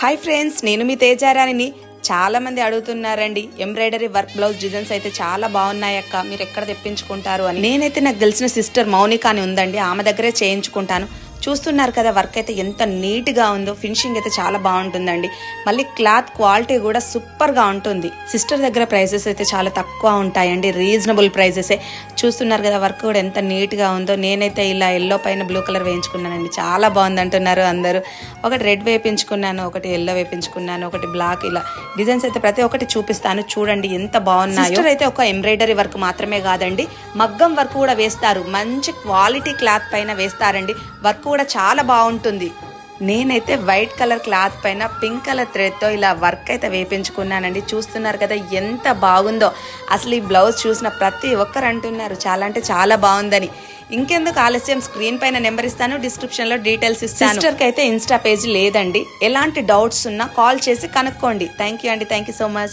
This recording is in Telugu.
హాయ్ ఫ్రెండ్స్, నేను మీ తేజారాణిని. చాలా మంది అడుగుతున్నారండి ఎంబ్రాయిడరీ వర్క్ బ్లౌజ్ డిజైన్స్ అయితే చాలా బాగున్నాయి అక్క, మీరు ఎక్కడ తెప్పించుకుంటారు అని. నేనైతే నాకు తెలిసిన సిస్టర్ మౌనిక అని ఉందండి, ఆమె దగ్గరే చేయించుకుంటాను. చూస్తున్నారు కదా వర్క్ అయితే ఎంత నీట్గా ఉందో, ఫినిషింగ్ అయితే చాలా బాగుంటుందండి. మళ్ళీ క్లాత్ క్వాలిటీ కూడా సూపర్గా ఉంటుంది. సిస్టర్ దగ్గర ప్రైసెస్ అయితే చాలా తక్కువ ఉంటాయండి, రీజనబుల్ ప్రైసెసే. చూస్తున్నారు కదా వర్క్ కూడా ఎంత నీట్గా ఉందో. నేనైతే ఇలా ఎల్లో పైన బ్లూ కలర్ వేయించుకున్నానండి, చాలా బాగుంది అంటున్నారు అందరూ. ఒకటి రెడ్ వేయించుకున్నాను, ఒకటి ఎల్లో వేయించుకున్నాను, ఒకటి బ్లాక్. ఇలా డిజైన్స్ అయితే ప్రతి ఒక్కటి చూపిస్తాను, చూడండి ఎంత బాగున్నాయో. సిస్టర్ అయితే ఒక ఎంబ్రాయిడరీ వర్క్ మాత్రమే కాదండి, మగ్గం వర్క్ కూడా వేస్తారు. మంచి క్వాలిటీ క్లాత్ పైన వేస్తారండి, వర్క్ కూడా చాలా బాగుంటుంది. నేనైతే వైట్ కలర్ క్లాత్ పైన పింక్ కలర్ థ్రెడ్తో ఇలా వర్క్ అయితే వేయించుకున్నానండి. చూస్తున్నారు కదా ఎంత బాగుందో. అసలు ఈ బ్లౌజ్ చూసిన ప్రతి ఒక్కరు అంటున్నారు చాలా అంటే చాలా బాగుందని. ఇంకెందుకు ఆలస్యం, స్క్రీన్ పైన నెంబర్ ఇస్తాను, డిస్క్రిప్షన్ లో డీటెయిల్స్ ఇస్తాను. సిస్టర్కి అయితే ఇన్స్టా పేజ్ లేదండి, ఎలాంటి డౌట్స్ ఉన్నా కాల్ చేసి కనుక్కోండి. థ్యాంక్ యూ అండి, థ్యాంక్ యూ సో మచ్.